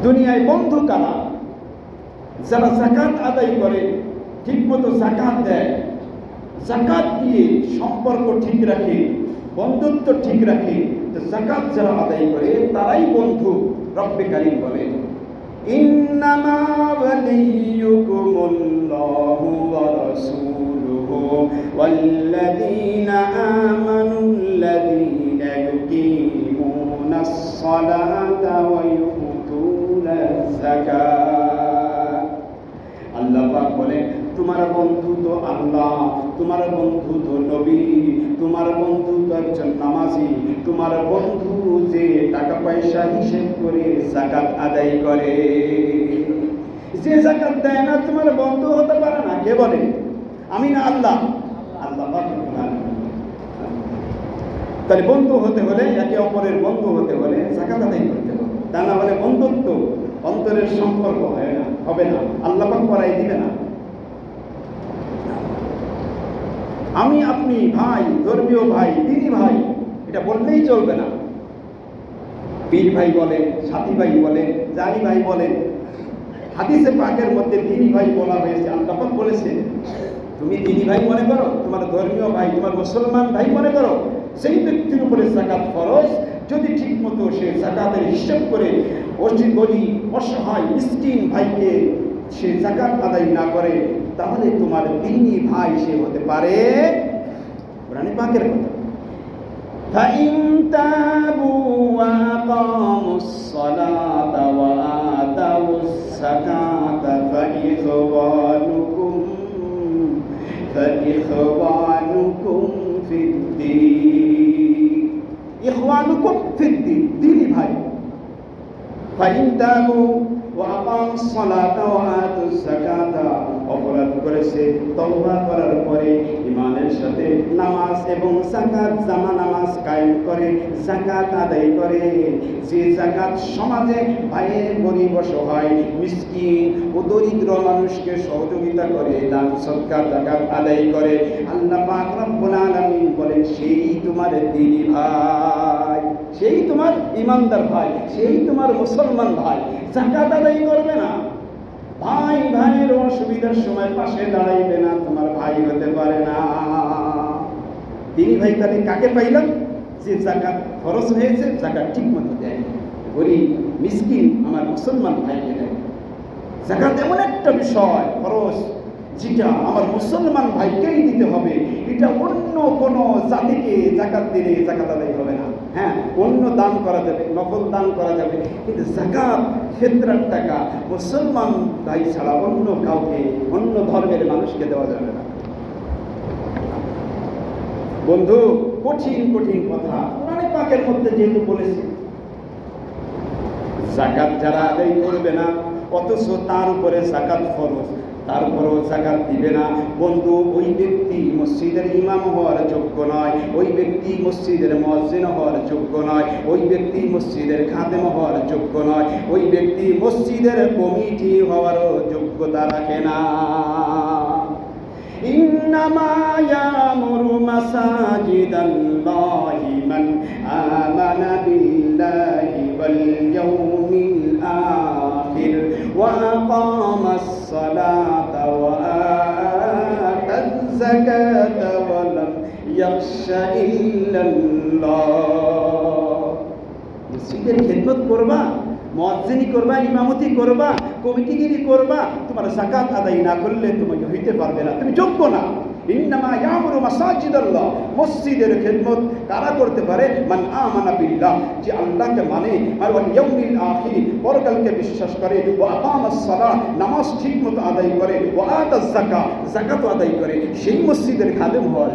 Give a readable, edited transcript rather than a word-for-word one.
দুনিয়ায় বন্ধু কারা? যারা যাকাত আদায় করে, ঠিক মতো যাকাত দেয়, যাকাত দিয়ে সম্পর্ক ঠিক রাখে, বন্ধুত্ব ঠিক রাখে, যাকাত যারা আদায় করে তারাই বন্ধু। রব্বে কারীম বলেন, ইন্নামা ওয়ালিয়্যুকুমুল্লাহু ওয়া রাসূলুহু ওয়াল্লাযীনা আমানুল্লাযীনা ইউকিমুনাস সালাতা ওয়া ইউতুনাজ যাকাত। আল্লাহ পাক বলেন, তোমার বন্ধু তো আল্লাহ, তোমার বন্ধু তো নবী, তোমার বন্ধু তো একজন নামাজি, তোমার বন্ধু যে টাকা পয়সা হিসেব করে যাকাত আদায় করে। যে যাকাত দেয় না তোমার বন্ধু হতে পারে না। কে বলে? আমি না আল্লাহ? আল্লাহ পাক। তাহলে বন্ধু হতে হলে, একে অপরের বন্ধু হতে হলে যাকাত আদায় করতে হবে। তা না হলে বন্ধুত্ব অন্তরের সম্পর্ক হবে না, আল্লাহ পাক করাই দিবে না। আমি আপনি ভাই, ধর্মীয় ভাই, দিনী ভাই, এটা বললেই চলবে না। পীর ভাই বলেন, সাথী ভাই বলেন, জানি ভাই বলেন। হাদিসে পাকের মধ্যে দিনী ভাই বলা হয়েছে। আল্লাহ পাক বলেছে, তুমি দিনী ভাই মনে করো, তোমার ধর্মীয় ভাই, তোমার মুসলমান ভাই মনে করো, সেই ব্যক্তির উপরে যাকাত ফরজ। যদি ঠিক মতো সে যাকাতের হিসাব করে গরিব, অসহায়, মিসকিন ভাইকে সে যাকাত আদায় না করে, তাহলে তোমার দিনী ভাই সে হতে পারে। কোরআনে পাকের কথা, ফাইন তাবু ওয়া আকামুস সালাতা ওয়া আতাউস যাকাতা ফাইখওয়ানুকুম ফিদ্দীন। ইখওয়ানুকুম ফিদ্দীন, দিনী ভাই। ফাইন তাবু ওয়া আকামুস সালাতা ওয়া আতুস যাকাতা, অপরাধ করেছে, তওবা করার পরে ঈমানের সাথে নামাজ এবং যাকাত, জামা নামাজ কায়েম করে, যাকাত আদায় করে, যে যাকাত সমাজে ভাইয়ের গরিব, অসহায়, মিসকিন ও দরিদ্র মানুষকে সহযোগিতা করে, দান সদকা যাকাত আদায় করে, আল্লাহ পাক রব্বুল আলামিন বলেন, সেই তোমার দিনী ভাই, সেই তোমার ঈমানদার ভাই, সেই তোমার মুসলমান ভাই। যাকাত আদায় করবে না, ভাই ভাইয়ের অসুবিধার সময় পাশে দাঁড়াইবে না, তোমার ভাই হতে পারে না। দিনী ভাই তাহলে কাকে পাইলাম? যে যাকাত খরচ হয়েছে, যাকাত ঠিক মতো দেয়, গরিব মিসকিন আমার মুসলমান ভাইকে দেয়। যাকাত এমন একটা বিষয় খরচ, যেটা আমার মুসলমান ভাইকেই দিতে হবে। এটা অন্য কোনো জাতিকে যাকাত দিলে যাকাত আদায় হবে না। হ্যাঁ, অন্য দান করা যাবে, নফল দান করা যাবে, কিন্তু যাকাত ফিতরার টাকা মুসলমান ভাই ছাড়া অন্য কাউকে, অন্য ধর্মের মানুষকে দেওয়া যাবে না। বন্ধু, কঠিন কঠিন কথা কোরআনে পাকের মধ্যে যেহেতু বলেছে, যাকাত যারা আদায় করবে না, অথচ তার উপরে যাকাত ফরজ, তারপরেও যাকাত দিবে না, বন্ধু, ওই ব্যক্তি মসজিদের ইমাম হওয়ার যোগ্য নয়, ওই ব্যক্তি মসজিদের মুয়াজ্জিন হওয়ার যোগ্য নয়, ওই ব্যক্তি মসজিদের খাদেম হওয়ার যোগ্য নয়, ওই ব্যক্তি মসজিদের কমিটি হওয়ারও যোগ্যতা রাখে না। ইন্নামা ইয়ামুরু মাসাজিদাল্লাহি মান আমানা বিল্লাহি ওয়াল ইয়াউমিল আখির ওয়া আকামাস সালাতা ওয়া আতাজ যাকাতা ওয়া লাম ইয়াখশা ইল্লাল্লাহ। মসজিদের খিদমত করবা, মুয়াজ্জিনি করবা, ইমামতি করবা, কমিটিগিরি করবা, তোমার যাকাত আদায় না করলে তুমি হইতে পারবে না, তুমি যোগ্য না। ইন্নামা ইয়ামুরু মাসাজিদাল্লাহ, মসজিদের খিদমত কারা করতে পারে? মান আমানা বিল্লাহ, যে আল্লাহকে মানে, আর ওয়াল ইয়াউমিল আখির, পরকালকে বিশ্বাস করে, ওয়া আকামাস সালাহ, নামাজ ঠিকমতো আদায় করে, ওয়া আতাজ যাকাত, যাকাত আদায় করে, সেই মসজিদের খাদেম হওয়ার